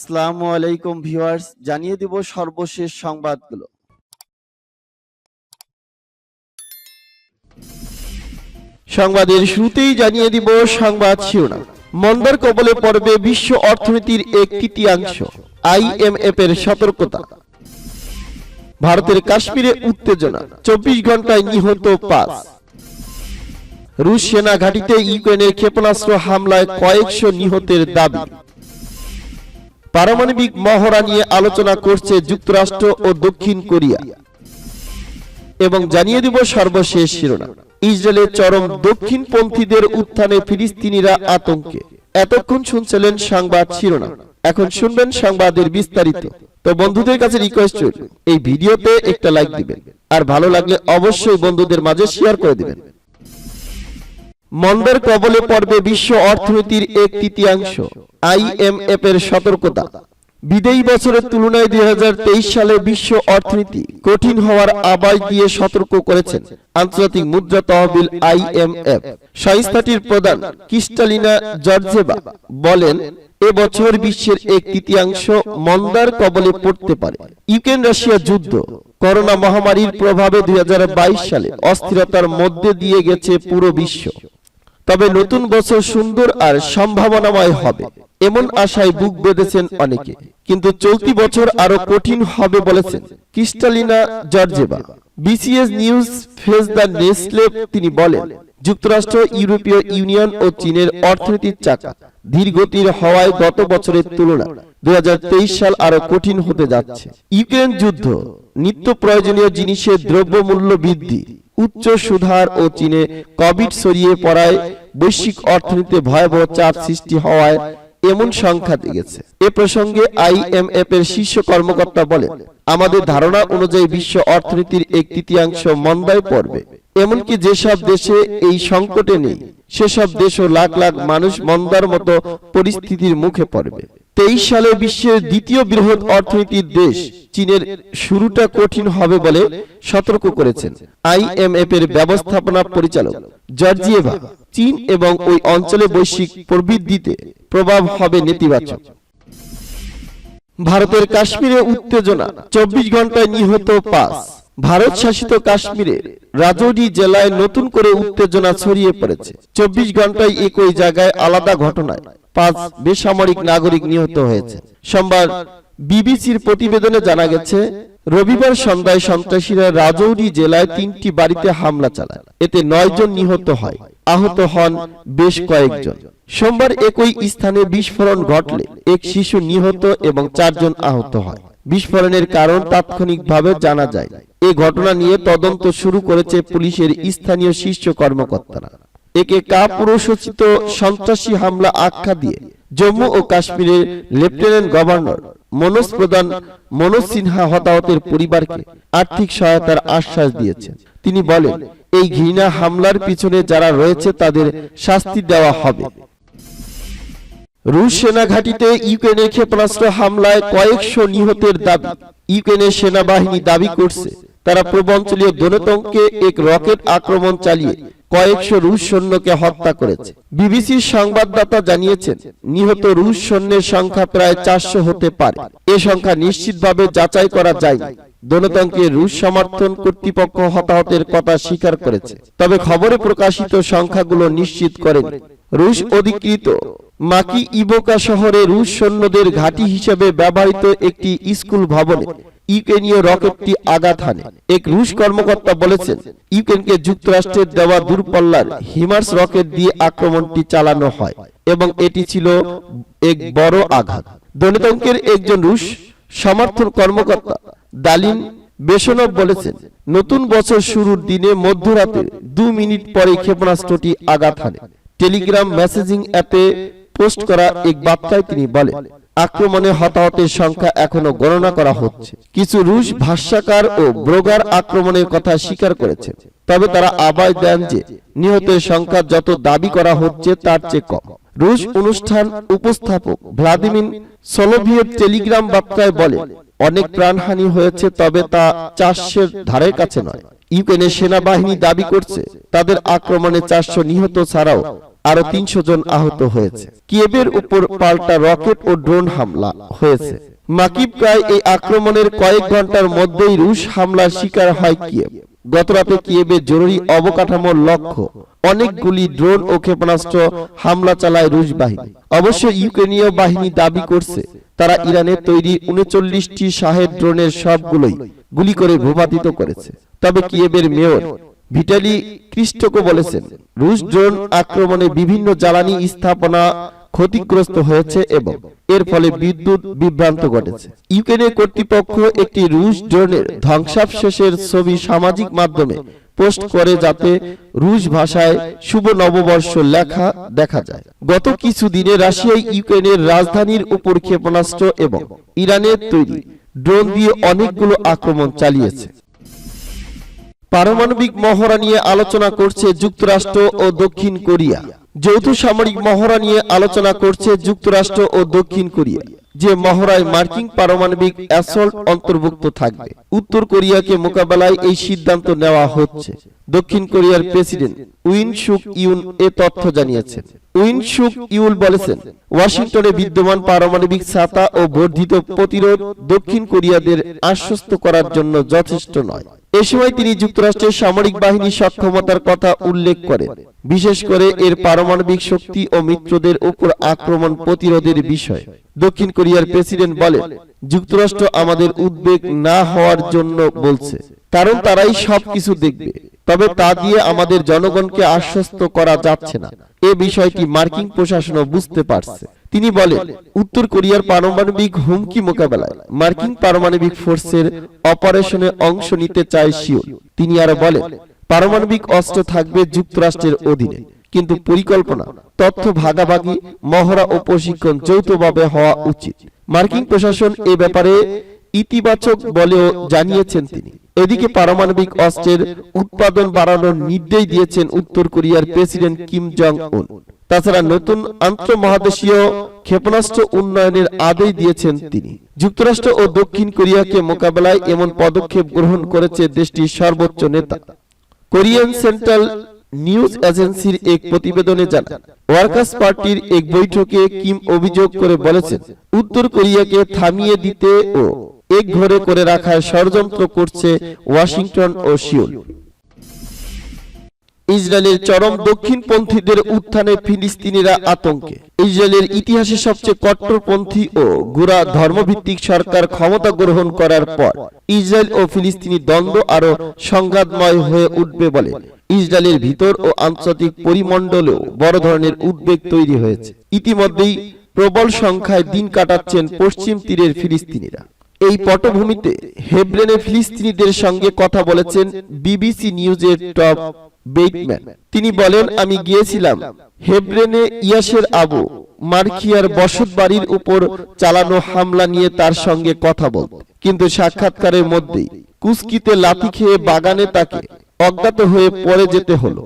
আসসালামু আলাইকুম ভিউয়ার্স, জানিয়ে দিব সর্বশেষ সংবাদগুলো। সংবাদের শুরুতেই জানিয়ে দিব সংবাদ শিরোনাম। মন্দার কবলে পড়বে বিশ্ব অর্থনীতির এক তৃতীয়াংশ, আইএমএফ এর সতর্কতা। ভারতের কাশ্মীরে উত্তেজনা, 24 ঘন্টায় নিহত 5। রুশ সেনা ঘাঁটিতে ইউক্রেনের ক্ষেপণাস্ত্র হামলায় কয়েকশো নিহতের দাবি। পারমাণবিক মহড়া নিয়ে আলোচনা করছে যুক্তরাষ্ট্র ও দক্ষিণ কোরিয়া। এবং জানিয়ে দিব সর্বশেষ শিরোনাম। ইসরায়েলের চরম দক্ষিণপন্থীদের উত্থানে ফিলিস্তিনিরা আতঙ্কে। এতক্ষণ শুনছিলেন সংবাদ শিরোনাম, এখন শুনবেন সংবাদের বিস্তারিত। তো বন্ধুদের কাছে রিকোয়েস্ট রইল, এই ভিডিওতে একটা লাইক দিবেন, আর ভালো লাগলে অবশ্যই বন্ধুদের মাঝে শেয়ার করে দিবেন। মন্দার কবলে পড়বে বিশ্ব অর্থনীতির এক তৃতীয়াংশ, আইএমএফ এর সতর্কতা। বিদায়ী বছরের তুলনায় 2023 সালে বিশ্ব অর্থনীতি কঠিন হওয়ার আভাস দিয়ে সতর্ক করেছেন আন্তর্জাতিক মুদ্রা তহবিল আইএমএফ। সংস্থাটির প্রধান ক্রিস্টালিনা জর্জেভা বলেন, এবছর বিশ্বের এক তৃতীয়াংশ মন্দার কবলে পড়তে পারে। ইউক্রেন রাশিয়া যুদ্ধ, করোনা মহামারীর প্রভাবে 2022 সালে অস্থিরতার মধ্যে দিয়ে গেছে পুরো বিশ্ব। তবে নতুন বছর সুন্দর আর সম্ভাবনাময় হবে, এমন আশায় বুক বেঁধেছেন অনেকে। কিন্তু চলতি বছর আরো কঠিন হবে বলেছেন Kristalina Georgieva. BCS news face the নেসলে তিনি বলেন, যুক্তরাষ্ট্র, ইউরোপীয় ইউনিয়ন ও চীনের অর্থনীতির চাকা ধীর গতির হওয়ায় গত বছরের তুলনায় 2023 সাল আরো কঠিন হতে যাচ্ছে। ইউক্রেন যুদ্ধ, নিত্য প্রয়োজনীয় জিনিসের দ্রব্যমূল্য বৃদ্ধি, উচ্চ সুদহার ও চীনে কোভিড ছড়িয়ে পড়ায় বৈশ্বিক অর্থনীতিতে ভয়াবহ চাপ সৃষ্টি হওয়ায় এমন সংখ্যা দিয়েছে। এ প্রসঙ্গে আইএমএফ এর শীর্ষ কর্মকর্তা বলেন, আমাদের ধারণা অনুযায়ী বিশ্ব অর্থনীতির এক তৃতীয়াংশ মন্দায় পড়বে। এমনকি যেসব দেশে এই সংকটে নেই সেসব দেশও লাখ লাখ মানুষ মন্দার মতো পরিস্থিতির মুখে পড়বে। 23 সালে বিশ্বের দ্বিতীয় বৃহৎ অর্থনীতির দেশ চীনের শুরুটা কঠিন হবে বলে সতর্ক করেছেন আইএমএফ এর ব্যবস্থাপনা পরিচালক জর্জিয়েভা। চীন এবং ওই অঞ্চলে বৈশ্বিক প্রবৃদ্ধিতে প্রভাব হবে নেতিবাচক। ভারতের কাশ্মীরে উত্তেজনা, 24 ঘন্টায় নিহত 5। ভারত শাসিত কাশ্মীরের রাজৌরি জেলায় নতুন করে উত্তেজনা ছড়িয়ে পড়েছে। 24 ঘন্টায় একই জায়গায় আলাদা ঘটনায় 5 বেসামরিক নাগরিক নিহত হয়েছে। সোমবার বিবিসির প্রতিবেদনে জানা গেছে, রবিবার সন্ধ্যায় সন্ত্রাসীরা রাজৌরি জেলায় 3টি বাড়িতে হামলা চালায়। এতে 9 জন নিহত হয়, আহত হন বেশ কয়েকজন। সোমবার একই স্থানে বিস্ফোরণ ঘটলে এক শিশু নিহত এবং 4 জন আহত হয়। বিস্ফোরণের কারণ তাৎক্ষণিকভাবে জানা যায়। এই ঘটনা নিয়ে তদন্ত শুরু করেছে পুলিশের স্থানীয় শীর্ষ কর্মকর্তারা। একে কাপুরুষোচিত সন্ত্রাসী হামলা আখ্যা দিয়ে জম্মু ও কাশ্মীরের লেফটেন্যান্ট গভর্নর মনোজ সিনহা হতাহতের পরিবারকে আর্থিক সহায়তার আশ্বাস দিয়েছেন। তিনি বলেন, এই ঘৃণা হামলার পিছনে যারা রয়েছে তাদের শাস্তি দেওয়া হবে। রুশ সেনা ঘাঁটিতে ইউক্রেনের ক্ষেপণাস্ত্র হামলায় কয়েকশো নিহতের দাবি। ইউক্রেনের সেনাবাহিনী দাবি করছে, তারা পূর্বাঞ্চলীয় দোনেতঙ্কে এক রকেট আক্রমণ চালিয়ে কয়েকশো রুশ সৈন্যকে হত্যা করেছে। বিবিসির সংবাদদাতা জানিয়েছেন, নিহত রুশ সৈন্যের সংখ্যা প্রায় 400 হতে পারে। এ সংখ্যা নিশ্চিতভাবে যাচাই করা যায়নি। দোনেতঙ্কে রুশ সমর্থন কর্তৃপক্ষ হতাহতের কথা স্বীকার করেছে, তবে খবরে প্রকাশিত সংখ্যাগুলো নিশ্চিত করেনি। রুশ অধিকৃত মাকি ইবোকা শহরে রুশ সৈন্যদের ঘাঁটি হিসেবে ব্যবহৃত একটি স্কুল ভবনে ইউক্রেনীয় রকেটটি আঘাত হানে। এক রুশ কর্মকর্তা বলেছেন, ইউক্রেনকে যুক্তরাষ্ট্রের দেওয়া দূরপাল্লার হিমার্স রকেট দিয়ে আক্রমণটি চালানো হয় এবং এটি ছিল এক বড় আঘাত। দোনেতঙ্কের একজন রুশ সমর্থন কর্মকর্তা দালিন বেশনভ বলেছেন, নতুন বছর শুরুর দিনে মধ্যরাতে 2 মিনিট পরে ক্ষেপণাস্ত্রটি আঘাত হানে। টেলিগ্রাম মেসেজিং অ্যাপে পোস্ট করা এক বার্তায় তিনি বলেন, আক্রমণে হতাহতের সংখ্যা এখনো গণনা করা হচ্ছে। কিছু রুশ ভাষ্যকার ও ব্লগার আক্রমণের কথা স্বীকার করেছেন, তবে তারা আভাস দেন যে নিহতের সংখ্যা যত দাবি করা হচ্ছে তার চেয়ে কম। রুশ অনুষ্ঠান উপস্থাপক ভ্লাদিমির সোলোভিয়েভ টেলিগ্রাম বার্তায় বলেন, অনেক প্রাণহানি হয়েছে, তবে তা 400-এর ধারে কাছে নয়। ইউক্রেনের সেনাবাহিনী দাবি করছে, তাদের আক্রমণে 400 নিহত ছাড়াও আরো 300 জন আহত হয়েছে। কিয়েভের উপর পাল্টা রকেট ও ড্রোন হামলা হয়েছে। মাকিভকায় এই আক্রমণের কয়েক ঘন্টার মধ্যেই রুশ হামলার শিকার হয় কিয়েভ। গতরাতে কিয়েভের জরুরি অবকাঠামোর লক্ষ্য অনেকগুলি ড্রোন ও ক্ষেপণাস্ত্র হামলা চালায় রুশ বাহিনী। অবশ্য ইউক্রেনীয় বাহিনী দাবি করছে তারা ইরানের তৈরি 39টি শাহেদ ড্রোনের সবগুলোই গুলি করে ভূপাতিত করেছে। তবে কিয়েভের মেয়র ভিটালি ক্লিচকো বলেছেন, রুশ ড্রোন আক্রমণে বিভিন্ন জ্বালানি স্থাপনা ক্ষতিগ্রস্ত হয়েছে এবং এর ফলে বিদ্যুৎ বিভ্রান্ত ঘটেছে। ইউক্রেনের কর্তৃপক্ষ একটি রুশ ড্রোনের ধ্বংসাবশেষের ছবি সামাজিক মাধ্যমে পোস্ট করে, যাতে রুশ ভাষায় শুভ নববর্ষ লেখা দেখা যায়। গত কিছুদিনে রাশিয়ায় ইউক্রেনের রাজধানীর উপর ক্ষেপণাস্ত্র এবং ইরানের তৈরি ড্রোন দিয়ে অনেকগুলো আক্রমণ চালিয়েছে। পারমাণবিক মহড়া নিয়ে আলোচনা করছে যুক্তরাষ্ট্র ও দক্ষিণ কোরিয়া। যৌথ সামরিক মহড়া নিয়ে আলোচনা করছে যুক্তরাষ্ট্র ও দক্ষিণ কোরিয়া, যে মহড়ায় মার্কিন পারমাণবিক অ্যাসল্ট অন্তর্ভুক্ত থাকবে। উত্তর কোরিয়াকে মোকাবেলায় এই সিদ্ধান্ত নেওয়া হচ্ছে। দক্ষিণ কোরিয়ার প্রেসিডেন্ট উইন সুক ইউল এ তথ্য জানিয়েছেন। উইন সুক ইউল বলেছেন, ওয়াশিংটনে বিদ্যমান পারমাণবিক ছাতা ও বর্ধিত প্রতিরোধ দক্ষিণ কোরিয়াদের আশ্বস্ত করার জন্য যথেষ্ট নয়। এ সময় তিনি যুক্তরাষ্ট্রের সামরিক বাহিনীর সক্ষমতার কথা উল্লেখ করেন, বিশেষ করে এর পারমাণবিক শক্তি ও মিত্রদের উপর আক্রমণ প্রতিরোধের বিষয়। দক্ষিণ কোরিয়ার প্রেসিডেন্ট বলেন, যুক্তরাষ্ট্র আমাদের উদ্বেগ না হওয়ার জন্য বলছে, কারণ তারাই সবকিছু দেখবে, তবে তা দিয়ে আমাদের জনগণকে আশ্বস্ত করা যাচ্ছে না। এ বিষয়টি মার্কিন প্রশাসনও বুঝতে পারছে। তিনি বলেন, উত্তর কোরিয়ার পারমাণবিক হুমকি মোকাবেলায় মার্কিন পারমাণবিক ফোর্সের অপারেশনে অংশ নিতে চায় সিউল। তিনি আরো বলেন, পারমাণবিক অস্ত্র থাকবে যুক্তরাষ্ট্রের অধীনে, কিন্তু পরিকল্পনা, তথ্য ভাগাভাগি, মহড়া ও প্রশিক্ষণ যৌথভাবে হওয়া উচিত। মার্কিন প্রশাসন এ ব্যাপারে ইতিবাচক বলেও জানিয়েছেন তিনি। এদিকে পারমাণবিক অস্ত্রের উৎপাদন বাড়ানোর নির্দেশ দিয়েছেন উত্তর কোরিয়ার প্রেসিডেন্ট কিম জং উন। তাছাড়া নতুন আন্তঃমহাদেশীয় ক্ষেপণাস্ত্র উন্নয়নের আদেশ দিয়েছেন তিনি। যুক্তরাষ্ট্র ও দক্ষিণ কোরিয়াকে মোকাবেলায় এমন পদক্ষেপ গ্রহণ করেছে দেশটির সর্বোচ্চ নেতা। কোরিয়ান সেন্ট্রাল নিউজ এজেন্সির এক প্রতিবেদনে জানান, ওয়ার্কার্স পার্টির এক বৈঠকে কিম অভিযোগ করে বলেছেন, উত্তর কোরিয়াকে থামিয়ে দিতে ও এক ঘরে করে রাখার ষড়যন্ত্র করছে ওয়াশিংটন ও সিউল। ইসরায়েলের চরম দক্ষিণপন্থীদের উত্থানে ফিলিস্তিনিরা আতঙ্কে। ইসরায়েলের ইতিহাসে সবচেয়ে কট্টরপন্থী ও গোঁড়া ধর্মভিত্তিক সরকার ক্ষমতা গ্রহণ করার পর ইসরায়েল ও ফিলিস্তিনি দ্বন্দ্ব আরো সংঘাতময় হয়ে উঠবে বলে ইসরায়েলের ভিতর ও আন্তর্জাতিক পরিমণ্ডলেও বড় ধরনের উদ্বেগ তৈরি হয়েছে। ইতিমধ্যেই প্রবল সংখ্যায় দিন কাটাচ্ছেন পশ্চিম তীরের ফিলিস্তিনিরা। এই পটভূমিতে হেব্রনে ফিলিস্তিনিদের সঙ্গে কথা বলেছেন বিবিসি নিউজের টপ বেইটম্যান। তিনি বলেন, আমি গিয়েছিলাম হেব্রনে ইয়াসের আবু মারখিয়ার বসত বাড়ির উপর চালানো হামলা নিয়ে তার সঙ্গে কথা বলতে, কিন্তু সাক্ষাৎকারের মধ্যেই কুস্কিতে লাথি খেয়ে বাগানে তাকে অজ্ঞাত হয়ে পড়ে যেতে হলো।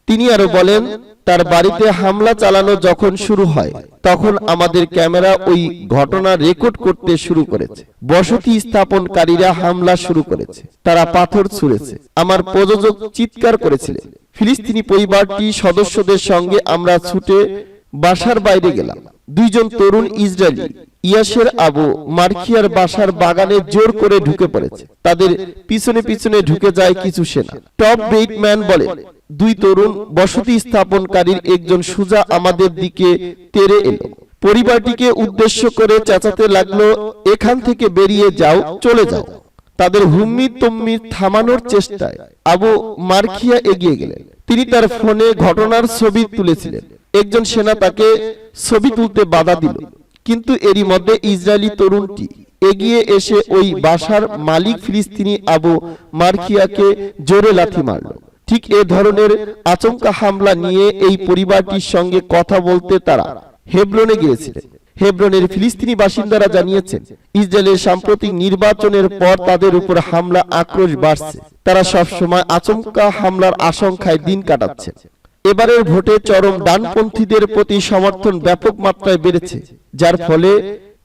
তিনি আরো বলেন, তার বাড়িতে হামলা চালানো যখন শুরু হয় তখন আমাদের ক্যামেরা ওই ঘটনা রেকর্ড করতে শুরু করেছে। বসতি স্থাপনকারীরা হামলা শুরু করেছে, তারা পাথর ছুঁড়েছে, আমার প্রযোজক চিৎকার করেছিলেন। ফিলিস্তিনি পরিবারটি সদস্যদের সঙ্গে আমরা ছুটে বাসার বাইরে গেলাম। দুইজন তরুণ ইসরায়েলি ইয়াসের আবু মারখিয়ার বাসার বাগানে জোর করে ঢুকে পড়েছে, তাদের পিছনে পিছনে ঢুকে যায় কিছু সেনা। টপ বেইটম্যান বলেন, দুই তরুণ বসতি স্থাপনকারীর একজন সোজা আমাদের দিকে তেড়ে এলো, পরিবারটিকে উদ্দেশ্য করে চেঁচাতে লাগলো, এখান থেকে বেরিয়ে যাও, চলে যাও। তাদের হুম্মি তুম্মি থামানোর চেষ্টায় আবু মারখিয়া এগিয়ে গেলেন। তিনি তার ফোনে ঘটনার ছবি তুলেছিলেন। একজন সেনা তাকে ছবি তুলতে বাধা দিল, কিন্তু এরই মধ্যে ইসরায়েলি তরুণটি এগিয়ে এসে ওই বাসার মালিক ফিলিস্তিনি আবু মারখিয়াকে জোরে লাথি মারল। ঠিক এ ধরনের আচমকা হামলা নিয়ে এই পরিবারটির সঙ্গে কথা বলতে তারা হেব্রনে গিয়েছিলেন। হেব্রনের ফিলিস্তিনি বাসিন্দারা জানিয়েছেন, ইসরায়েলের সাম্প্রতিক নির্বাচনের পর তাদের উপর হামলা আক্রোশ বাড়ছে। তারা সবসময় আচমকা হামলার আশঙ্কায় দিন কাটাচ্ছে। এবারের ভোটে চরম ডানপন্থীদের প্রতি সমর্থন ব্যাপক মাত্রায় বেড়েছে, যার ফলে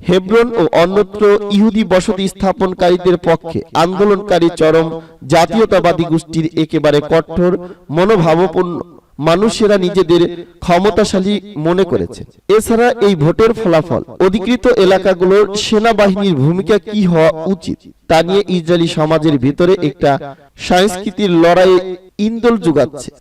হেব্রন ও অন্যত্র ইহুদি বসতি স্থাপনকারীদের পক্ষে আন্দোলনকারী চরম জাতীয়তাবাদী গোষ্ঠীর একেবারে কঠোর মনোভাবাপন্ন মানুষেরা নিজেদের ক্ষমতাশালী মনে করেছে। এছাড়া এই ভোটের ফলাফল অধিকৃত এলাকাগুলোর সেনাবাহিনীর ভূমিকা কি হওয়া উচিত তা নিয়ে ইসরায়েলি সমাজের ভিতরে একটা সাংস্কৃতিক লড়াই ইন্ধন যোগাচ্ছে।